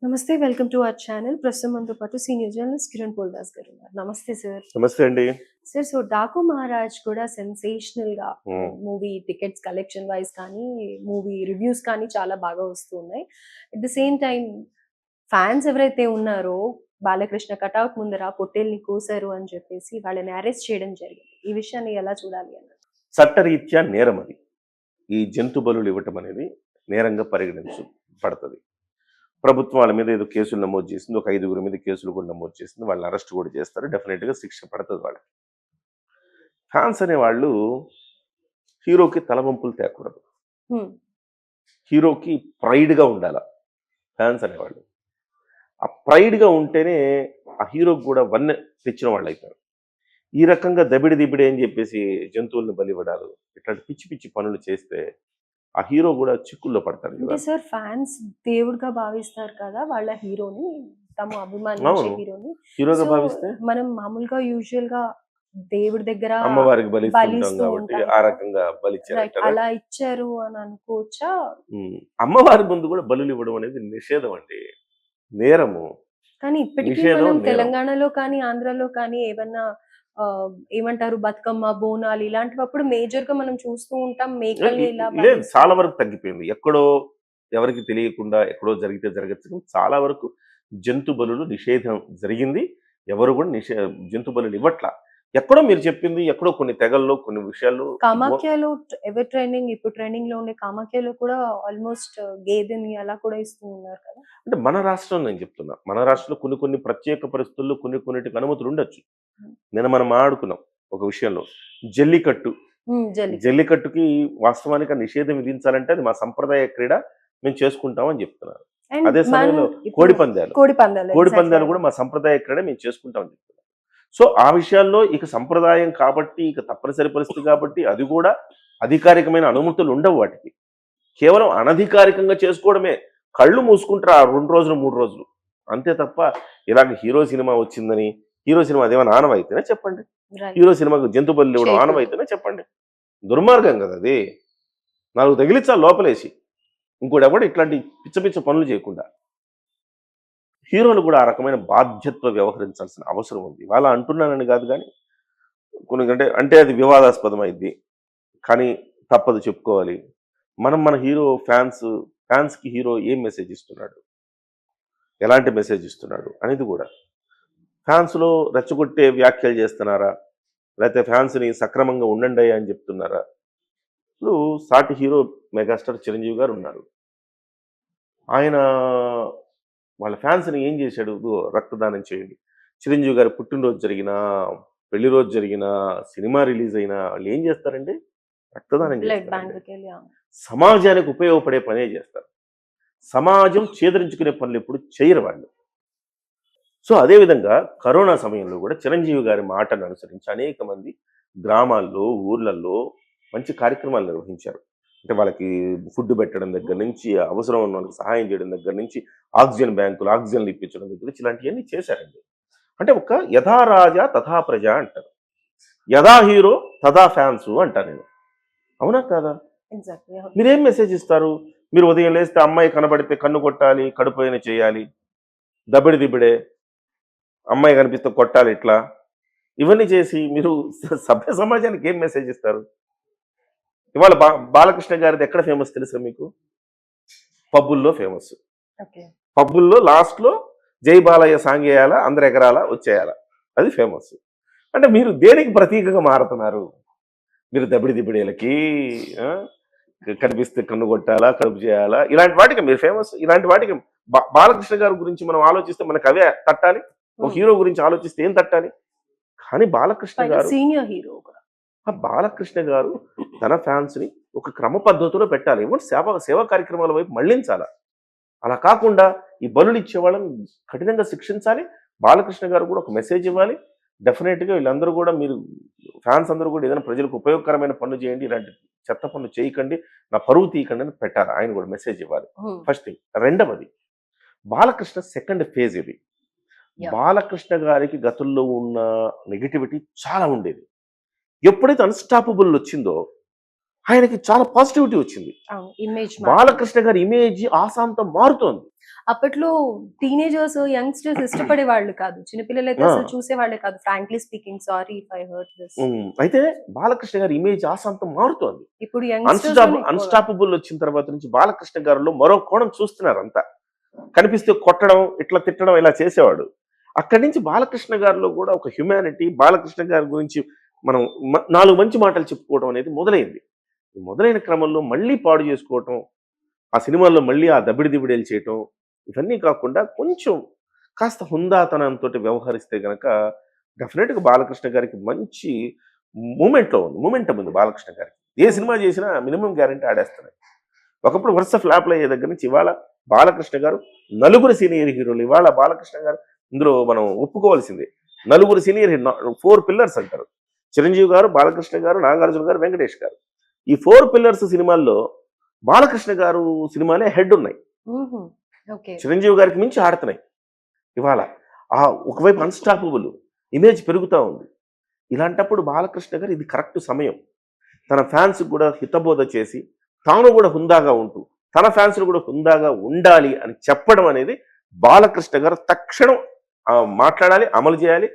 నమస్తే. Welcome to our channel. ప్రస్తుతం మనతో పాటు సీనియర్ జర్నలిస్ట్ కిరణ్ పోల్దాస్ గారు ఉన్నారు. నమస్తే సార్. నమస్తే అండి. సార్, సో 'డాకు మహారాజ్' కూడా సెన్సేషనల్‌గా హ్మ్. మూవీ టికెట్స్ కలెక్షన్ వైస్ కానీ, మూవీ రివ్యూస్ కానీ చాలా బాగా వస్తూ ఉన్నాయి. At the same time fans ఎవరైతే ఉన్నారో బాలకృష్ణ కటౌట్ ముందర పొట్టేల్ని కోసారు అని చెప్పేసి వాళ్ళని అరెస్ట్ చేయడం జరిగింది. ఈ విషయాన్ని ఎలా చూడాలి అన్నారు? చట్టరీత్యా నేరం అది. ఈ జంతు బలులు ఇవ్వటం అనేది నేరంగా పరిగణించబడతది. ప్రభుత్వం వాళ్ళ మీద ఏదో కేసులు నమోదు చేసింది. ఒక 5గురి మీద కేసులు కూడా నమోదు చేసింది. వాళ్ళని అరెస్ట్ కూడా చేస్తారు. డెఫినెట్‌గా శిక్ష పడతది వాళ్ళకి. ఫ్యాన్స్ అనేవాళ్ళు హీరోకి తలవంపులు తేకూడదు. హ్మ్. హీరోకి ప్రైడ్‌గా ఉండాల ఫ్యాన్స్ అనేవాళ్ళు. ఆ ప్రైడ్‌గా ఉంటేనే ఆ హీరోకి కూడా వన్నె తెచ్చిన వాళ్ళైతారు. ఈ రకంగా దబిడి దిబిడి అని చెప్పేసి జంతువులను బలివ్వడాలు, ఇట్లాంటి పిచ్చి పిచ్చి పనులు చేస్తే ఆ హీరో కూడా చిక్కుల్లో పడతాడు అంటే కదా. సార్, ఫ్యాన్స్ దేవుడిగా భావిస్తారు కదా వాళ్ళ హీరోని. తాము అభిమానించే అవును, హీరోని. హీరోగా సో భావిస్తే మనం మామూలుగా యూజువల్‌గా దేవుడి దగ్గర అమ్మవారికి బలిస్తుంటాం బలిస్తూ కాబట్టి ఉంటాం ఆ కదా! రకంగా రైట్. బలిచ్చారంటారా. అలా ఇచ్చారు అని అనుకోవచ్చా? అమ్మవారి ముందు కూడా బలులు ఇవ్వడం అనేది నిషేధం అండి, నేరము. కానీ ఇప్పటికీ నిషేధం, మనం నేరం. తెలంగాణలో కానీ, ఆంధ్రాలో కానీ ఏవన్నా ఏమంటారు, బతుకమ్మ, బోనాలు ఇలాంటివప్పుడు మేజర్‌గా మనం చూస్తూ ఉంటాం. మేకల్ని ఇలా లేదు, బలిస్తూ చాలా వరకు ఉంటారు. తగ్గిపోయింది. ఎక్కడో ఎవరికి తెలియకుండా ఎక్కడో జరిగితే జరగచ్చు కానీ చాలా వరకు జంతు బలులు నిషేధం జరిగింది. ఎవరు కూడా జంతు బలులు ఇవ్వట్లా. ఎక్కడో మీరు చెప్పింది, ఎక్కడో కొన్ని తెగల్లో కొన్ని విషయాల్లో కామాఖ్యలో ఎవర్ ట్రెండింగ్, ఇప్పుడు ట్రెండింగ్‌లో ఉండే కామాఖ్యలో కూడా ఆల్‌మోస్ట్ గేదెని అలా కూడా ఇస్తూ ఉన్నారు కదా! అంటే మన రాష్ట్రం నేను చెప్తున్నా. మన రాష్ట్రంలో కొన్ని కొన్ని ప్రత్యేక పరిస్థితుల్లో కొన్నిటికి అనుమతులు ఉండొచ్చు. హ్మ్. నిన్న మనం మాట్లాడుకున్నాం ఒక విషయంలో. జల్లికట్టు. హ్మ్. జల్లికట్టు. జల్లికట్టుకి వాస్తవానికి ఆ నిషేధం విధించాలంటే అది మా సంప్రదాయ క్రీడ. మేము చేసుకుంటాం అని చెప్తున్నారు. అండ్ అదే సమయంలో ఇప్పుడు కోడిపందాలు. కోడిపందాలు ఎగ్జాక్ట్‌లీ కోడిపందాలు అదే. కూడా మా సంప్రదాయ క్రీడ మేము చేసుకుంటాం అని చెప్తున్నారు. సో, ఆ విషయాల్లో ఇక సంప్రదాయం కాబట్టి, ఇక తప్పనిసరి పరిస్థితి కాబట్టి అది కూడా అధికారికమైన అనుమతులు ఉండవు వాటికి. కేవలం అనధికారికంగా చేసుకోవడమే. కళ్ళు మూసుకుంటారు ఆ 2 రోజులు, 3 రోజులు. అంతే తప్ప ఇలాగ హీరో సినిమా వచ్చిందని, హీరో సినిమా అదేమన్నా ఆనవాయితీనా చెప్పండి? రైట్. హీరో సినిమాకు జంతు బలులు ఇవ్వడం చేయకూడదు. ఆనవాయితీనా చెప్పండి? దుర్మార్గం కదా అది. 4 తగిలించాలి లోపలేసి. ఇంకోడెవడు ఇట్లాంటి పిచ్చ పిచ్చ పనులు చేయకుండా. హీరోలు కూడా ఆ రకమైన బాధ్యతతో వ్యవహరించాల్సిన అవసరం ఉంది. ఇవాళ అంటున్నానని కాదు గానీ, కొన్ని అంటే అది వివాదాస్పదం అయిద్ది. కానీ తప్పదు చెప్పుకోవాలి. మనం మన హీరో ఫ్యాన్స్‌కి హీరో ఏం మెసేజ్ ఇస్తున్నాడు? ఎలాంటి మెసేజ్ ఇస్తున్నాడు? అనేది గూడా. ఫ్యాన్స్‌లో రెచ్చగొట్టే వ్యాఖ్యలు చేస్తున్నారా? లేతే ఫ్యాన్స్‌ని సక్రమంగా ఉండండయ్యా అని చెప్తున్నారా? ఇప్పుడు సాటి హీరో మెగాస్టార్ చిరంజీవి గారున్నారు. ఆయన వాళ్ళ ఫ్యాన్స్‌ని ఏం చేశాడు? ఇదిగో రక్తదానం చేయండి. చిరంజీవి గారి పుట్టినరోజు జరిగినా, పెళ్లి రోజు జరిగినా, సినిమా రిలీజ్ అయినా ఆళ్ళేం చేస్తారండి? రక్తదానం బ్లడ్ చేస్తారండి. బ్యాంక్‌కెళ్ళి సమాజానికి ఉపయోగపడే పనే చేస్తారు. సమాజం చేదరించుకునే పనులెప్పుడు చెయ్యరు వాళ్ళు. సో, అదే విధంగా కరోనా సమయంలో గూడా చిరంజీవి గారి మాటను అనుసరించి అనేక మంది గ్రామాల్లో, ఊర్లల్లో మంచి కార్యక్రమాలు నిర్వహించారు. అంటే వాళ్ళకి ఫుడ్ పెట్టడం దగ్గర నుంచి, అవసరం ఉన్న వాళ్ళకి సహాయం చేయడం దగ్గర నుంచి, ఆక్సిజన్ బ్యాంకులు, ఆక్సిజన్‌లు ఇప్పించడం దగ్గర నుంచి ఇలాంటియన్నీ చేశారండి. అంటే ఒక యథా రాజా తథా ప్రజ అంటారు. యథా హీరో తథా ఫ్యాన్సు అంటా నేను. అవునా కాదా? ఎగ్జాక్ట్‌లీ. అవును. మీరేం మెసేజ్ ఇస్తారు? మీరు ఉదయం లేస్తే అమ్మాయి కనబడితే కన్ను కొట్టాలి, కడుపుయన చేయాలి, దబిడి దిబిడే, అమ్మాయి కనిపిస్తే కొట్టాలి ఇట్లా. ఇవన్నీ చేసి మీరు సభ్య సమాజానికి ఏం మెసేజ్ ఇస్తారు? ఇవాళ బాలకృష్ణ గారిది ఎక్కడ ఫేమస్ తెలుసా మీకు? పబ్బుల్లో ఫేమస్. ఓకే. పబ్బుల్లో లాస్ట్‌లో జై బాలయ్య సాంగ్ ఎయాలా, అందరు ఎగరాలా, వచ్చేయాల. అది ఫేమస్. అంటే మీరు దేనికి ప్రతీకగా మారుతున్నారు? మీరు దబిడి దిబిడేలకి, ఆ! కనిపిస్తే కన్ను కొట్టాలా, కడుపు చేయాలా, ఇలాంటి వాటికి మీరు ఫేమస్. ఇలాంటి వాటికి బాలకృష్ణ గారి గురించి మనం ఆలోచిస్తే మనకు అవే తట్టాలి. ఒక హ్మ్. హీరో గురించి ఆలోచిస్తే ఏం తట్టాలి? కానీ బాలకృష్ణ పైగా గారు సీనియర్ హీరో కూడా. ఆ బాలకృష్ణ గారు తన ఫ్యాన్స్‌ని ఒక క్రమ పద్ధతిలో పెట్టాలి. ఏమో సేవా కార్యక్రమాల వైపు మళ్లించాల. అలా కాకుండా ఈ బలులిచ్చే వాళ్ళని కఠినంగా శిక్షించాలి. బాలకృష్ణ గారు కూడా ఒక మెసేజ్ ఇవ్వాలి. డెఫినిట్‌గా వీళ్ళందరూ కూడా మీరు ఫ్యాన్స్ అందరూ కూడా ఏదైనా ప్రజలకు ఉపయోగకరమైన పనులు చేయండి. ఇలాంటి చెత్త పనులు చేయకండి. నా పరువు తీయకండి అని పెట్టాలి. ఆయన కూడా మెసేజ్ ఇవ్వాలి. హ్మ్. First thing. రెండవది బాలకృష్ణ సెకండ్ ఫేజ్ ఇది. యాహ్! బాలకృష్ణ గారికి గతంలో ఉన్న నెగటివిటీ చాలా ఉండేది. ఎప్పుడైతే అన్‌స్టాపబుల్ వచ్చిందో ఆయనకి చాలా పాజిటివిటీ వచ్చింది. ఇమేజ్ బాలకృష్ణ గారి ఇమేజ్ ఆసాంతం మారుతోంది. అప్పట్లో టీనేజర్స్ యంగ్స్టర్స్ ఇష్టపడే వాళ్ళు కాదు, చిన్నపిల్లలు అయితే ఆ. అసలు చూసేవాళ్ళే కాదు. Frankly speaking, sorry if I hurt this. అయితే బాలకృష్ణ గారి ఇమేజ్ ఆసాంతం మారుతోంది. ఇప్పుడు యంగ్స్టర్స్ అన్స్టాపబుల్ వచ్చిన తర్వాత నుంచి బాలకృష్ణ గారిలో మరో కోణం చూస్తున్నారు అంతా. కనిపిస్తే కొట్టడం, ఇట్లా తిట్టడం ఇలా చేసేవాడు. అక్కడి నుంచి బాలకృష్ణ గారిలో కూడా ఒక హ్యుమానిటీ, బాలకృష్ణ గారి గురించి మనం 4 మంచి మాటలు చెప్పుకోవడం అనేది మొదలైంది. ఈ మొదలైన క్రమంలో మళ్ళీ పాడు చేసుకోవటం, ఆ సినిమాల్లో మళ్ళీ ఆ దబిడిదిబిడేలు చేయటం, ఇవన్నీ కాకుండా కొంచెం కాస్త హుందాతనంతో వ్యవహరిస్తే గనక డెఫినెట్గా బాలకృష్ణ గారికి మంచి మూమెంటం ఉంది బాలకృష్ణ గారికి. ఏ సినిమా చేసినా మినిమం గ్యారెంటీ ఆడేస్తున్నాయి. ఒకప్పుడు వరుస ఫ్లాప్లు అయ్యే దగ్గర నుంచి ఇవాళ బాలకృష్ణ గారు నలుగురు సీనియర్ హీరోలు. ఇవాళ బాలకృష్ణ గారు ఇందులో మనం ఒప్పుకోవాల్సిందే, నలుగురు సీనియర్ 4 పిల్లర్స్ అంటారు. చిరంజీవి గారు, బాలకృష్ణ గారు, నాగార్జున గారు, వెంకటేష్ గారు. ఈ 4 పిల్లర్స్ సినిమాల్లో బాలకృష్ణ గారు సినిమాలే హెడ్ ఉన్నాయి. చిరంజీవి గారికి మించి ఆడుతున్నాయి ఇవాళ. ఆ ఒకవైపు అన్స్టాపబుల్ ఇమేజ్ పెరుగుతూ ఉంది. ఇలాంటప్పుడు బాలకృష్ణ గారు ఇది కరెక్ట్ సమయం. తన ఫ్యాన్స్ కూడా హితబోధ చేసి తాను కూడా హుందాగా ఉంటూ తన ఫ్యాన్స్ కూడా హుందాగా ఉండాలి అని చెప్పడం అనేది బాలకృష్ణ గారు తక్షణం మాట్లాడాలి, అమలు చేయాలి.